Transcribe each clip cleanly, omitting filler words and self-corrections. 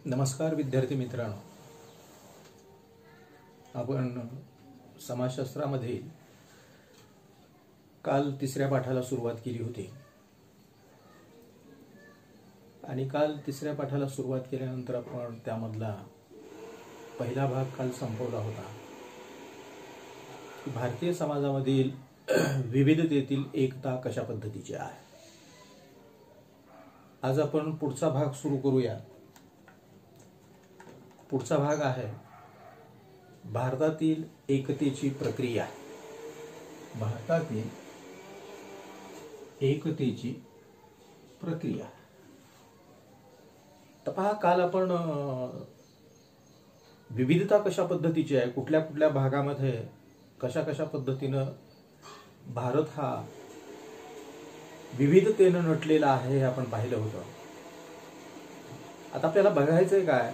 नमस्कार विद्यार्थी मित्रांनो, आपण समाजशास्त्रामध्ये काल तिसऱ्या पाठाला सुरुवात केली होती आणि काल तिसऱ्या पाठाला सुरुवात केल्यानंतर आपण त्यामधला पहिला भाग काल संपवला होता। भारतीय समाजामधील विविधतेतील एकता कशा पद्धतीची आहे। आज आपण पुढचा भाग सुरू करूया। पुढचा भाग आहे भारतातील एकतेची प्रक्रिया। भारतातील एकतेची प्रक्रिया। तर पहा, काल आपण विविधता कशा पद्धतीची आहे, कुठल्या कुठल्या भागामध्ये कशा कशा पद्धतीनं भारत हा विविधतेनं नटलेला आहे हे आपण पाहिलं होतं। आता आपल्याला बघायचंय काय,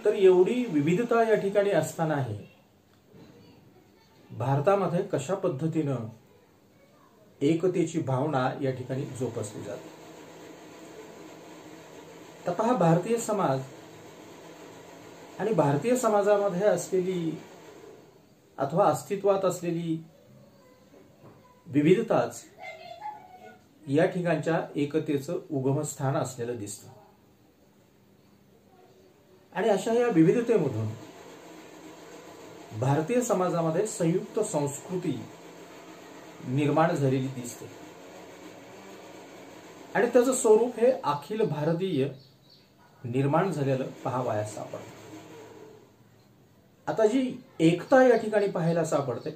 तर एवढी विविधता या ठिकाणी असतानाही भारतामध्ये कशा पद्धतीनं एकतेची भावना या ठिकाणी जोपासली जाते। तर पहा, भारतीय समाज आणि भारतीय समाजामध्ये असलेली अथवा अस्तित्वात असलेली विविधताच या ठिकाणच्या एकतेचं उगमस्थान असलेलं दिसतं। आणि अशा या विविधतेमधून भारतीय समाजामध्ये संयुक्त संस्कृती निर्माण झालेली दिसते आणि त्याचं स्वरूप हे अखिल भारतीय निर्माण झालेलं पाहावयास सापडतं। आता जी एकता या ठिकाणी पाहायला सापडते,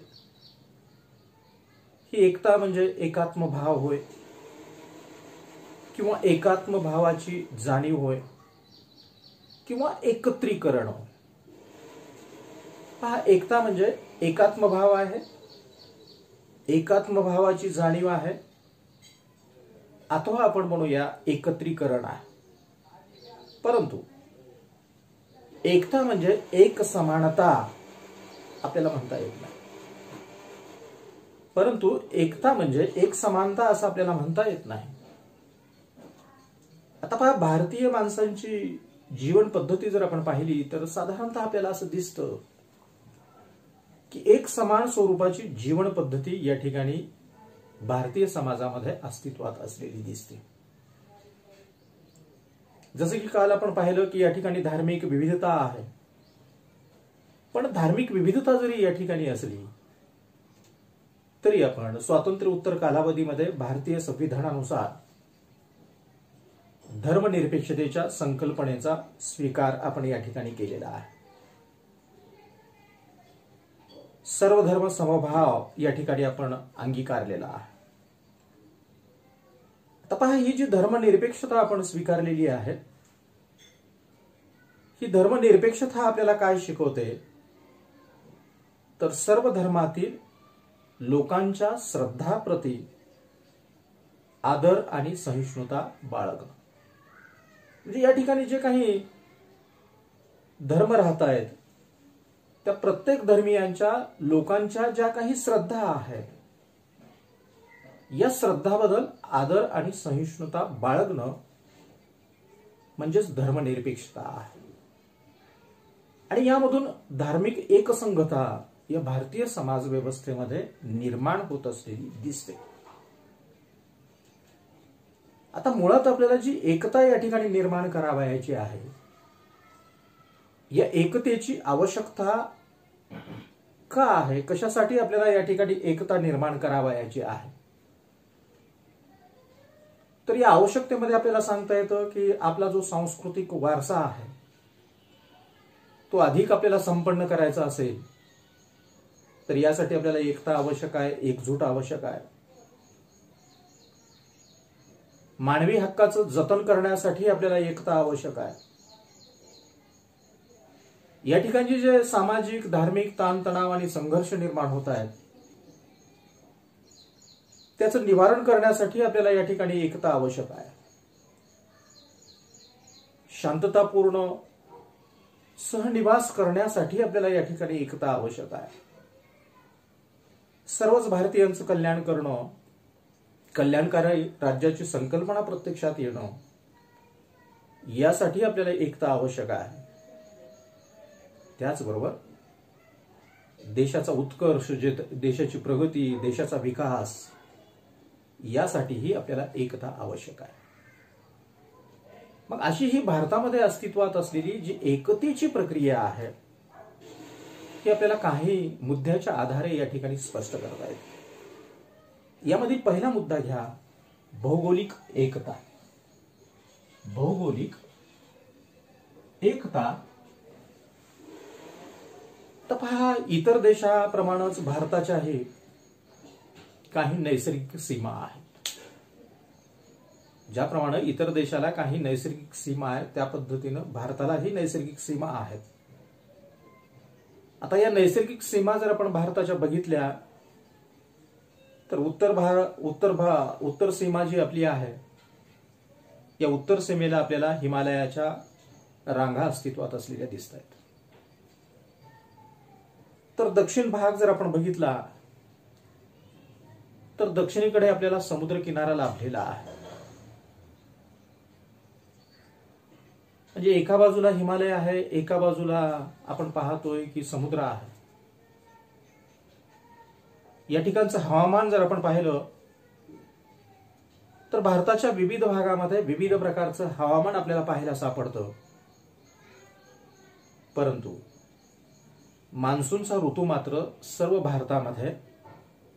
ही एकता म्हणजे एकात्म भाव होय किंवा एकात्म भावाची जाणीव होय किंवा एकत्रीकरण होय। पहा, एकता म्हणजे एकात्म भाव आहे, एकात्म भावाची जाणीव आहे, अथवा आपण म्हणूया एकत्रीकरण आहे। परंतु एकता म्हणजे एक समानता आपल्याला म्हणता येत नाही। परंतु एकता म्हणजे एक समानता असं आपल्याला म्हणता येत नाही। आता पहा, भारतीय माणसांची जीवन पद्धती जर आपण पाहिली तर साधारणतः आपल्याला असं दिसतं की एक समान स्वरूपाची जीवन पद्धती या ठिकाणी भारतीय समाजामध्ये अस्तित्वात असलेली दिसते। जसं की काल आपण पाहिलं की या ठिकाणी धार्मिक विविधता आहे, पण धार्मिक विविधता जरी या ठिकाणी असली तरी आपण स्वातंत्र्योत्तर कालावधीमध्ये भारतीय संविधानानुसार धर्मनिरपेक्षतेच्या संकल्पनेचा स्वीकार आपण या ठिकाणी केलेला आहे। सर्व धर्म समभाव या ठिकाणी आपण अंगीकारलेला आहे। आता पहा, ही जी धर्मनिरपेक्षता आपण स्वीकारलेली आहे, ही धर्मनिरपेक्षता आपल्याला काय शिकवते, तर सर्व धर्मातील लोकांच्या श्रद्धाप्रती आदर आणि सहिष्णुता बाळगणं। म्हणजे या ठिकाणी जे काही धर्म राहत आहेत त्या प्रत्येक धर्मीयांच्या लोकांच्या ज्या काही श्रद्धा आहेत, या श्रद्धाबद्दल आदर आणि सहिष्णुता बाळगणं म्हणजेच धर्मनिरपेक्षता आहे। आणि यामधून धार्मिक एकसंघता या भारतीय समाज व्यवस्थेमध्ये निर्माण होत असलेली दिसते। आता मुळात आपल्याला जी एकता या ठिकाणी निर्माण करावयाची आहे, या एकतेची आवश्यकता का आहे, कशासाठी आपल्याला या ठिकाणी एकता निर्माण करावयाची आहे, तर या आवश्यकतेमध्ये आपल्याला सांगता येतं की आपला जो सांस्कृतिक वारसा आहे तो अधिक आपल्याला संपन्न करायचा असेल तर यासाठी आपल्याला एकता आवश्यक आहे, एकजूट आवश्यक आहे। मानवी हक्काचं जतन करण्यासाठी आपल्याला एकता आवश्यक आहे। या ठिकाणी जे सामाजिक धार्मिक ताणतणाव आणि संघर्ष निर्माण होत आहेत त्याचं निवारण करण्यासाठी आपल्याला या ठिकाणी एकता आवश्यक आहे। शांततापूर्ण सहनिवास करण्यासाठी आपल्याला या ठिकाणी एकता आवश्यक आहे। सर्वच भारतीयांचं कल्याण करणं, कल्याणकारी राज्याची संकल्पना प्रत्यक्षात येणं, यासाठी आपल्याला एकता आवश्यक आहे. त्याचबरोबर देशाचा उत्कर्ष, देशाची प्रगती, देशाचा विकास यासाठीही आपल्याला एकता आवश्यक आहे. मग अशी ही भारतामध्ये अस्तित्वात असलेली जी एकतेची प्रक्रिया आहे ती आपल्याला काही मुद्द्याच्या आधारे या ठिकाणी स्पष्ट करता येते. यामधील पहिला मुद्दा घ्या, भौगोलिक एकता. भौगोलिक एकता तर पहा, इतर देशाप्रमाणेच भारताच्याही काही नैसर्गिक सीमा आहेत. ज्याप्रमाणे इतर देशाला काही नैसर्गिक सीमा आहेत त्या पद्धतीनं भारतालाही नैसर्गिक सीमा आहेत. आता या नैसर्गिक सीमा जर आपण भारताच्या बघितल्या तर उत्तर सीमा जी आपली आहे, या उत्तर सीमेला आपल्याला हिमालयाच्या रांगा अस्तित्वात असलेल्या दिसत आहेत. तर दक्षिण भाग जर आपण बघितला तर दक्षिणेकडे आपल्याला समुद्र किनारा लाभलेला आहे. म्हणजे एका बाजूला हिमालय आहे, एका बाजूला आपण पाहतोय की समुद्र आहे. या ठिकाणचं हवामान जर आपण पाहिलं तर भारताच्या विविध भागामध्ये विविध प्रकारचं हवामान आपल्याला पाहायला सापडतं. परंतु मान्सूनचा ऋतू मात्र सर्व भारतामध्ये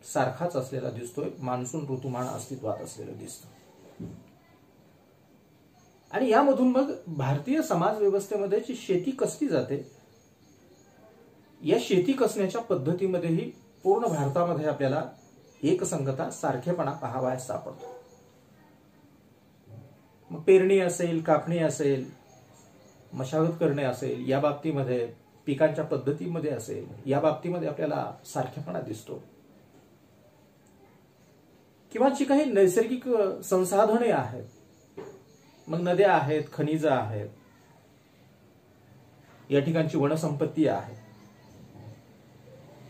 सारखाच असलेला दिसतोय. मान्सून ऋतुमान अस्तित्वात असलेलं दिसतं. आणि यामधून मग भारतीय समाज व्यवस्थेमध्ये जी शेती कसली जाते, या शेती कसण्याच्या पद्धतीमध्येही पूर्ण भारतामध्ये आपल्याला एकसंगता, सारखेपणा पाहावयास सापडतो. मग पेरणी असेल, कापणी असेल, मशागत करणे असेल, या बाबतीमध्ये पिकांच्या पद्धतीमध्ये असेल, या बाबतीमध्ये आपल्याला सारखेपणा दिसतो. किंवा जी काही नैसर्गिक संसाधने आहेत, मग नद्या आहेत, खनिज आहेत, या ठिकाणची वनसंपत्ती आहे,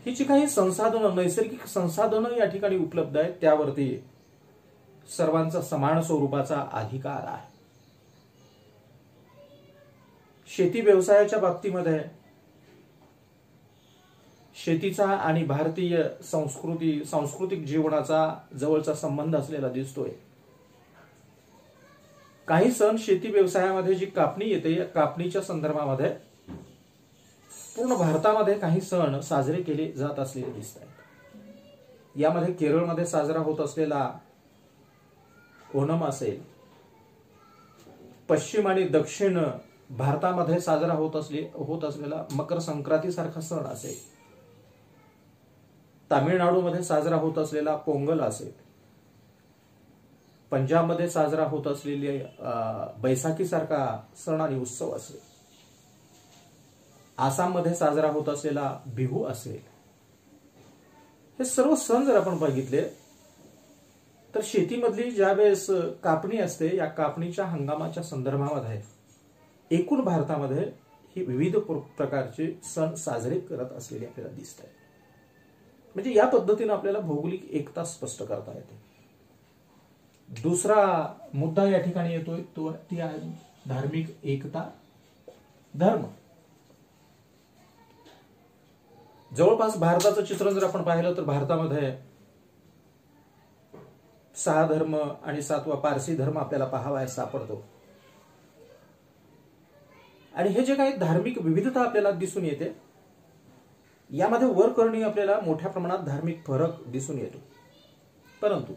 ही जी काही संसाधनं, नैसर्गिक संसाधनं या ठिकाणी उपलब्ध आहेत, त्यावरती सर्वांचा समान स्वरूपाचा अधिकार आहे. शेती व्यवसायाच्या बाबतीमध्ये शेतीचा आणि भारतीय सांस्कृतिक जीवनाचा जवळचा संबंध असलेला दिसतोय. काही सण शेती व्यवसायामध्ये जी कापणी येते, या कापणीच्या संदर्भामध्ये पूर्ण भारतामध्ये काही सण साजरे केले जात असलेले दिसत आहेत. यामध्ये केरळमध्ये साजरा होत असलेला ओणम असेल, पश्चिम आणि दक्षिण भारतामध्ये साजरा होत असलेला मकर संक्रांती सारखा सण असेल, तामिळनाडूमध्ये साजरा होत असलेला पोंगल असेल, पंजाबमध्ये साजरा होत असलेली बैसाखी सारखा सण आणि उत्सव असेल, आसाममध्ये साजरा होत असलेला बिहू असेल. हे सर्व सण जर आपण बघितले तर शेतीमधली ज्यावेळेस कापणी असते, या कापणीच्या हंगामाच्या संदर्भामध्ये एकूण भारतामध्ये ही विविध प्रकारचे सण साजरे करत असलेले आपल्याला दिसत आहेत. म्हणजे या पद्धतीने आपल्याला भौगोलिक एकता स्पष्ट करता येते. दुसरा मुद्दा या ठिकाणी येतोय तो ती आहे धार्मिक एकता. धर्म. जवळपास भारताचं चित्रण जर आपण पाहिलं तर भारतामध्ये 6 धर्म आणि 7वा पारसी धर्म आपल्याला पाहावयास सापडतो. आणि हे जे काही धार्मिक विविधता आपल्याला दिसून येते, यामध्ये वरकरणी आपल्याला मोठ्या प्रमाणात धार्मिक फरक दिसून येतो. परंतु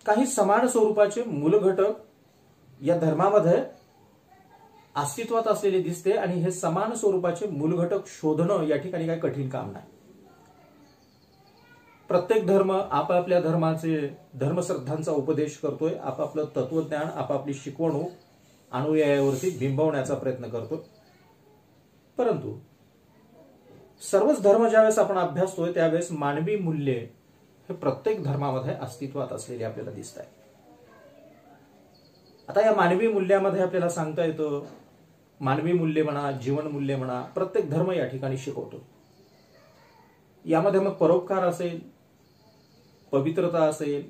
काही समान स्वरूपाचे मूल घटक या धर्मामध्ये अस्तित्वात असलेले दिसते. आणि हे समान स्वरूपाचे मूल घटक शोधणं या ठिकाणी काही कठीण काम नाही. प्रत्येक धर्म आपापल्या धर्माचे धर्मश्रद्धांचा उपदेश करतोय, आपापलं तत्वज्ञान, आपापली शिकवणूक अनुयायावरती बिंबवण्याचा प्रयत्न करतो. परंतु सर्वच धर्म ज्यावेळेस आपण अभ्यासतोय त्यावेळेस मानवी मूल्ये हे प्रत्येक धर्मामध्ये अस्तित्वात असलेले आपल्याला दिसत आहे. आता या मानवी मूल्यामध्ये आपल्याला सांगता येतं, मानवी मूल्य म्हणा, जीवन मूल्य म्हणा, प्रत्येक धर्म या ठिकाणी शिकवतो. यामध्ये मग परोपकार असेल, पवित्रता असेल,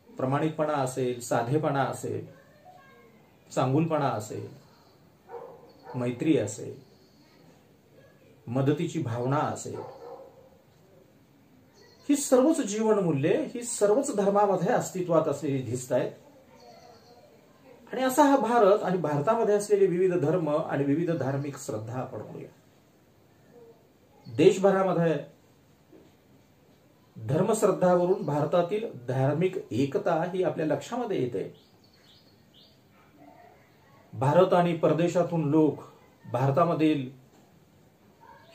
प्रामाणिकपणा असेल, साधेपणा असेल, चांगुलपणा असेल, मैत्री असेल, मदतीची भावना असेल, ही सर्वच जीवनमूल्ये ही सर्वच धर्मामध्ये अस्तित्वात असलेली दिसत आहेत. आणि असा हा भारत आणि भारतामध्ये असलेले विविध धर्म आणि विविध धार्मिक श्रद्धा आपण बघूया. देशभरामध्ये धर्मश्रद्धावरून भारतातील धार्मिक एकता ही आपल्या लक्षामध्ये येते. भारत आणि परदेशातून लोक भारतामधील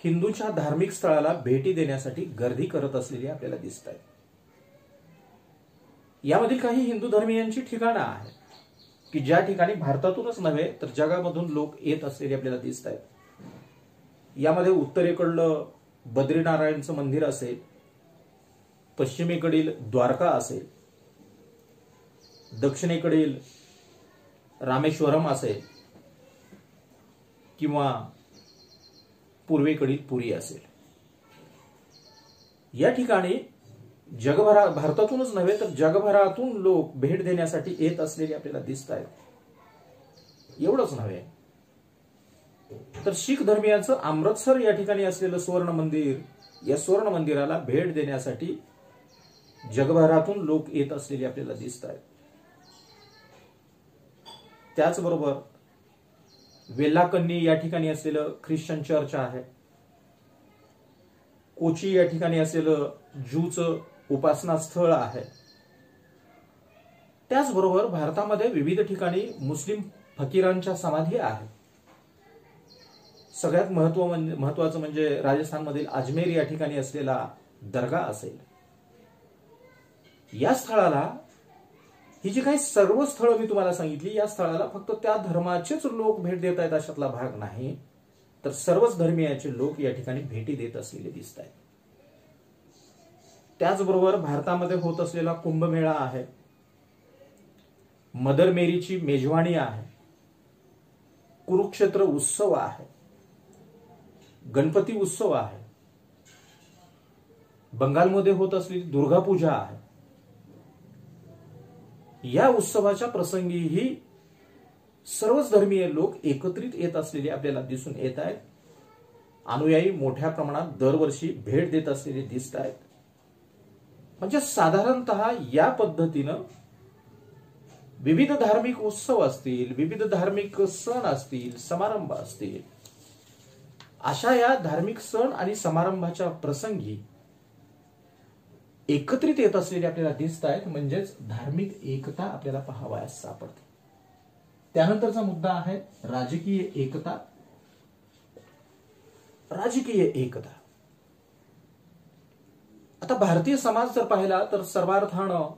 हिंदूंच्या धार्मिक स्थळाला भेटी देण्यासाठी गर्दी करत असलेली आपल्याला दिसत आहे. यामधील काही हिंदू धर्मीयांची ठिकाणं आहेत की ज्या ठिकाणी भारतातूनच नव्हे तर जगामधून लोक येत असलेले आपल्याला दिसत आहेत. यामध्ये उत्तरेकडलं बद्रीनारायणचं मंदिर असेल, पश्चिमेकडील द्वारका असेल, दक्षिणेकडील रामेश्वरम असेल किंवा पूर्वेकडील पुरी असेल. या ठिकाणी भारतातूनच नव्हे तर जगभरातून लोक भेट देण्यासाठी येत असलेले आपल्याला दिसत आहेत. एवढंच नव्हे तर शीख धर्मियांचं अमृतसर या ठिकाणी असलेलं सुवर्ण मंदिर, या सुवर्ण मंदिराला भेट देण्यासाठी जगभरातून लोक येत असलेले आपल्याला दिसत आहेत. त्याचबरोबर वेल्लाकन्नी या ठिकाणी असलेलं ख्रिश्चन चर्च आहे. कोची या ठिकाणी असलेलं ज्यूचं उपासना स्थळ आहे. त्याचबरोबर भारतामध्ये विविध ठिकाणी मुस्लिम फकीरांच्या समाधी आहेत. सगळ्यात महत्वाचं म्हणजे राजस्थानमधील अजमेर या ठिकाणी असलेला दर्गा असेल. या स्थळाला, ही जी काही सर्व स्थळं मी तुम्हाला सांगितली, या स्थळाला फक्त त्या धर्माचेच लोक भेट देत आहेत अशातला भाग नाही, तर सर्वच धर्मीयाचे लोक या ठिकाणी भेटी देत असलेले दिसत आहेत. त्याचबरोबर भारतामध्ये होत असलेला कुंभमेळा आहे, मदर मेरीची मेजवानी आहे, कुरुक्षेत्र उत्सव आहे, गणपती उत्सव आहे, बंगालमध्ये होत असलेली दुर्गा पूजा आहे. या उत्सवाच्या प्रसंगीही सर्वच धर्मीय लोक एकत्रित येत असलेले आपल्याला दिसून येत आहेत. अनुयायी मोठ्या प्रमाणात दरवर्षी भेट देत असलेले दिसत आहेत. म्हणजे साधारणतः या पद्धतीनं विविध धार्मिक उत्सव असतील, विविध धार्मिक सण असतील, समारंभ असतील, अशा या धार्मिक सण आणि समारंभाच्या प्रसंगी एकत्रित येत असलेले आपल्याला दिसत आहेत. म्हणजेच धार्मिक एकता आपल्याला पाहावयास सापडते. त्यानंतरचा मुद्दा आहे राजकीय एकता. राजकीय एकता, आता भारतीय समाज जर पाहिला तर सर्वार्थानं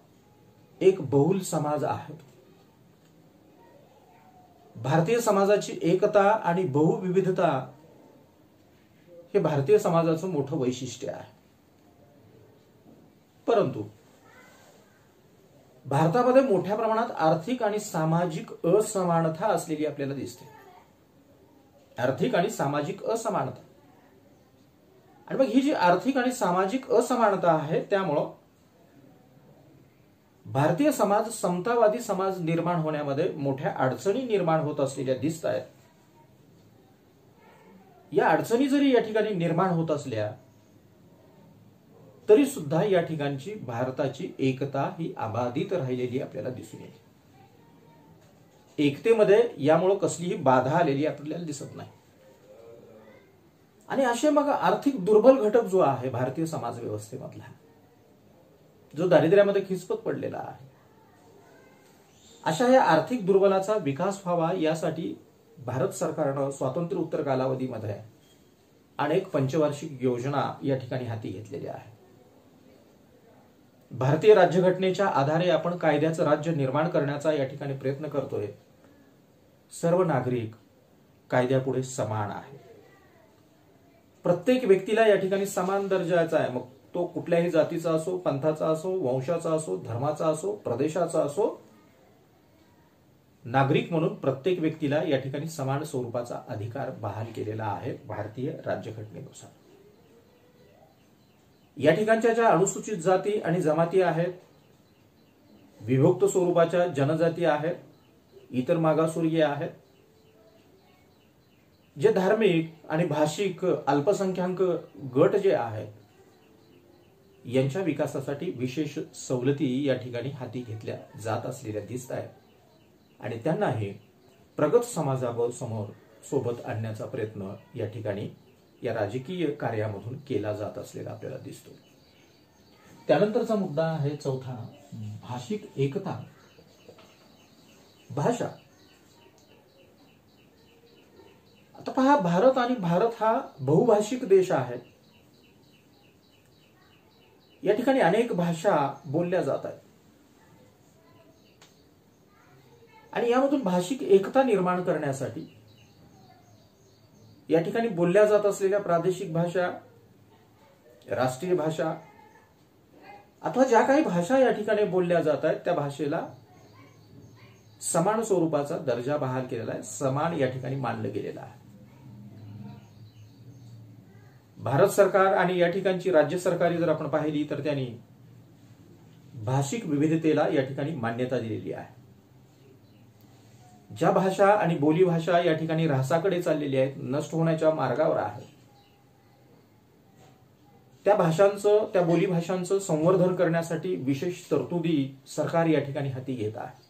एक बहुल समाज आहे. भारतीय समाजाची एकता आणि बहुविविधता हे भारतीय समाजाचं मोठं वैशिष्ट्य आहे. परंतु भारतामध्ये मोठ्या प्रमाणात आर्थिक आणि सामाजिक असमानता असलेली आपल्याला दिसते. आर्थिक आणि सामाजिक असमानता, आणि मग ही जी आर्थिक आणि सामाजिक असमानता आहे त्यामुळं भारतीय समाज समतावादी समाज निर्माण होण्यामध्ये मोठ्या अडचणी निर्माण होत असलेल्या दिसत आहेत. या अडचणी जरी या ठिकाणी निर्माण होत असल्या तरी सुद्धा या ठिकाणची भारताची एकता ही अबाधित राहिलेली आपल्याला दिसून येते. एकतेमध्ये यामुळे कसलीही बाधा आलेली आपल्याला दिसत नाही. आणि असे मग आर्थिक दुर्बल घटक जो आहे भारतीय समाज व्यवस्थेमधला, जो दारिद्र्यामध्ये खिचपत पडलेला आहे, अशा या आर्थिक दुर्बलाचा विकास व्हावा यासाठी भारत सरकारनं स्वातंत्र्योत्तर कालावधीमध्ये अनेक पंचवार्षिक योजना या ठिकाणी हाती घेतलेल्या आहेत. भारतीय राज्यघटनेच्या आधारे आपण कायद्याचं राज्य निर्माण करण्याचा या ठिकाणी प्रयत्न करतोय. सर्व नागरिक कायद्यापुढे समान आहे. प्रत्येक व्यक्तीला या ठिकाणी समान दर्जाचा आहे. मग तो कुठल्याही जातीचा असो, पंथाचा असो, वंशाचा असो, धर्माचा असो, प्रदेशाचा असो, नागरिक म्हणून प्रत्येक व्यक्तीला या ठिकाणी समान स्वरूपाचा अधिकार बहाल केलेला आहे भारतीय राज्यघटनेनुसार. या ठिकाणच्या ज्या अनुसूचित जाती आणि जमाती आहेत, विभक्त स्वरूपाच्या जनजाती आहेत, इतर मागासवर्गीय आहेत, जे धार्मिक आणि भाषिक अल्पसंख्याक गट जे आहेत, यांच्या विकासासाठी विशेष सवलती या ठिकाणी हाती घेतल्या जात असलेल्या दिसत आहेत आणि त्यांनाही प्रगत समाजावर समोर सोबत आणण्याचा प्रयत्न या ठिकाणी या राजकीय कार्यामधून केला जात असलेला आपल्याला दिसतो. त्यानंतरचा मुद्दा आहे चौथा, भाषिक एकता. भाषा. आता पहा, भारत हा बहुभाषिक देश आहे. या ठिकाणी अनेक भाषा बोलल्या जात आहेत आणि यामधून भाषिक एकता निर्माण करण्यासाठी या ठिकाणी बोलल्या जात असलेल्या प्रादेशिक भाषा, राष्ट्रीय भाषा अथवा ज्या काही भाषा या ठिकाणी बोलल्या जात आहेत त्या भाषेला समान स्वरूपाचा दर्जा बहाल केलेला आहे, समान या ठिकाणी मानलं गेलेलं आहे. भारत सरकार आणि या ठिकाणची राज्य सरकारी जर आपण पाहिली तर त्यांनी भाषिक विविधतेला या ठिकाणी मान्यता दिलेली आहे. ज्या भाषा आणि बोली भाषा या ठिकाणी ऱ्हासाकडे चाललेली आहेत, नष्ट होण्याच्या मार्गावर आहेत, त्या भाषांचं, त्या बोली भाषांचं संवर्धन करण्यासाठी विशेष तरतुदी सरकार या ठिकाणी हाती घेत आहे.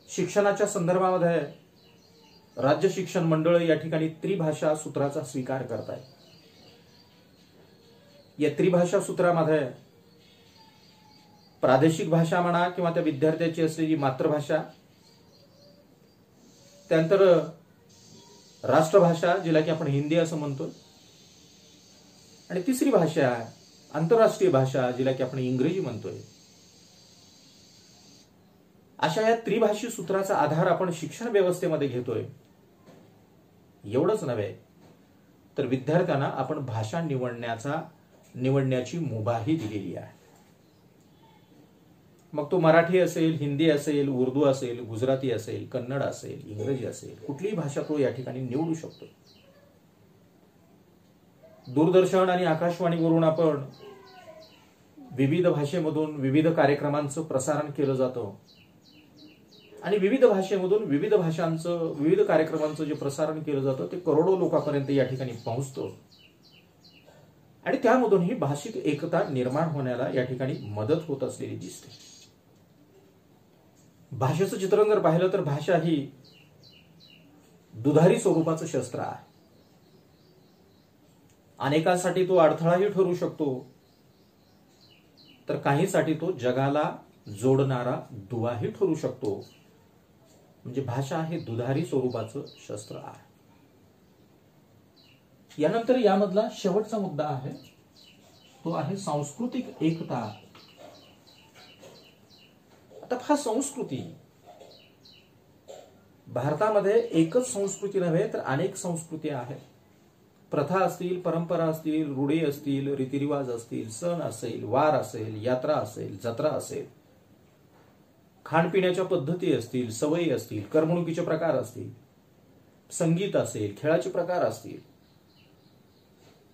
शिक्षणाच्या संदर्भामध्ये राज्य शिक्षण मंडळ या ठिकाणी त्रिभाषा सूत्राचा स्वीकार करत आहे. या त्रिभाषा सूत्रामध्ये प्रादेशिक भाषा म्हणा किंवा त्या विद्यार्थ्याची असलेली मातृभाषा, त्यानंतर राष्ट्रभाषा जिला की आपण हिंदी असं म्हणतो, आणि तिसरी भाषा आंतरराष्ट्रीय भाषा जिला की आपण इंग्रजी म्हणतोय. अशा या त्रिभाषी सूत्राचा आधार आपण शिक्षण व्यवस्थेमध्ये घेतोय. एवढंच नव्हे तर विद्यार्थ्यांना आपण भाषा निवडण्याची मुभाही दिलेली आहे. मग तो मराठी असेल, हिंदी असेल, उर्दू असेल, गुजराती असेल, कन्नड असेल, इंग्रजी असेल, कुठलीही भाषा तो या ठिकाणी निवडू शकतो. दूरदर्शन आणि आकाशवाणीवरून आपण विविध भाषेमधून विविध कार्यक्रमांचं प्रसारण केलं जातं आणि विविध भाषेमधून विविध भाषांचं, विविध कार्यक्रमांचं जे प्रसारण केलं जातं ते करोडो लोकांपर्यंत या ठिकाणी पोहोचतं आणि त्यामधून ही भाषिक एकता निर्माण होण्याला या ठिकाणी मदत होत असलेली दिसते. भाषेचं चित्रण जर पाहिलं तर भाषा ही दुधारी स्वरूपाचं शस्त्र आहे. अनेकांसाठी तो अडथळाही ठरू शकतो, तर काहींसाठी तो जगाला जोडणारा दुवाही ठरू शकतो. म्हणजे भाषा हे दुधारी स्वरूपाचं शस्त्र आहे. यानंतर यामधला शेवटचा मुद्दा आहे तो आहे सांस्कृतिक एकता. आता हा संस्कृती, भारतामध्ये एकच संस्कृती नव्हे तर अनेक संस्कृती आहेत. प्रथा असतील, परंपरा असतील, रूढी असतील, रीतिरिवाज असतील, सण असेल, वार असेल, यात्रा असेल, जत्रा असेल, खाणपिण्याच्या पद्धती असतील, सवयी असतील, करमणुकीचे प्रकार असतील, संगीत असेल, खेळाचे प्रकार असतील,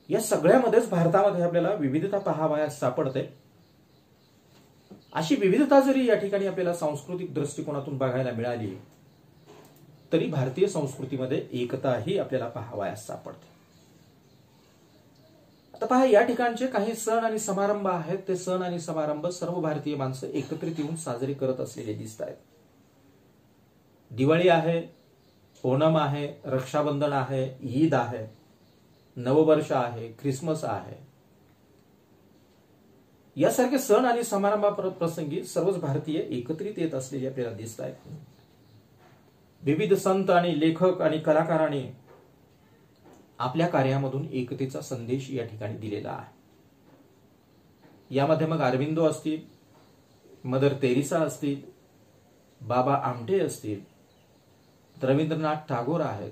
या सगळ्यामध्येच भारतामध्ये आपल्याला विविधता पाहावयास सापडते. अशी विविधता जरी या ठिकाणी आपल्याला सांस्कृतिक दृष्टिकोनातून बघायला मिळाली तरी भारतीय संस्कृतीमध्ये एकताही आपल्याला पाहावयास सापडते. आता पहा, या ठिकाणचे काही सण आणि समारंभ आहेत. ते सण आणि समारंभ सर्व भारतीय माणसं एकत्रित येऊन साजरे करत असलेले दिसत आहेत. दिवाळी आहे, ओणम आहे, रक्षाबंधन आहे, ईद आहे, नववर्ष आहे, ख्रिसमस आहे. यासारखे सण आणि समारंभा प्रसंगी सर्वच भारतीय एकत्रित येत असलेले आपल्याला दिसत आहेत. विविध संत आणि लेखक आणि कलाकारांनी आपल्या कार्यामधून एकतेचा संदेश या ठिकाणी दिलेला आहे. यामध्ये मग अरविंदो असतील, मदर तेरेसा असतील, बाबा आमटे असतील, रवींद्रनाथ टागोर आहेत,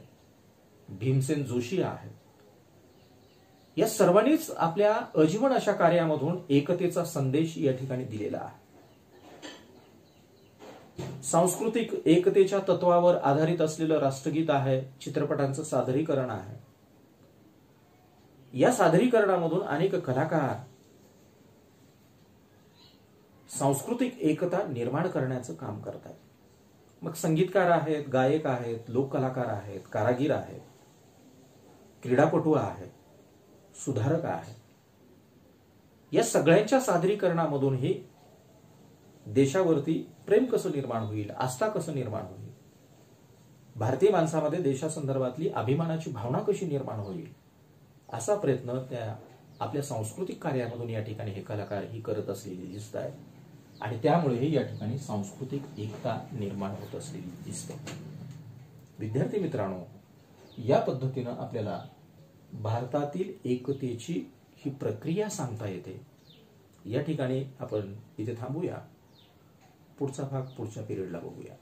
भीमसेन जोशी आहेत. या सर्वांनीच आपल्या अजीवन अशा कार्यामधून एकतेचा संदेश या ठिकाणी दिलेला आहे. सांस्कृतिक एकतेच्या तत्वावर आधारित असलेलं राष्ट्रगीत आहे, चित्रपटांचं सादरीकरण आहे. या सादरीकरणामधून अनेक कलाकार सांस्कृतिक एकता निर्माण करण्याचं काम करतात. मग संगीतकार आहेत, गायक आहेत, लोककलाकार आहेत, कारागीर आहेत, क्रीडापटू आहेत, सुधारक आहेत. या सगळ्यांच्या सादरीकरणामधूनही देशावरती प्रेम कसं निर्माण होईल, आस्था कसं निर्माण होईल, भारतीय माणसामध्ये देशासंदर्भातली अभिमानाची भावना कशी निर्माण होईल, असा प्रयत्न त्या आपल्या सांस्कृतिक कार्यामधून या ठिकाणी हे कलाकार ही करत असलेले दिसत आहेत. आणि त्यामुळे या ठिकाणी सांस्कृतिक एकता निर्माण होत असलेली दिसते. विद्यार्थी मित्रांनो, या पद्धतीनं आपल्याला भारतातील एकतेची ही प्रक्रिया सांगता येते. या ठिकाणी आपण इथे थांबूया. पुढचा भाग पुढच्या पिरियडला बघूया.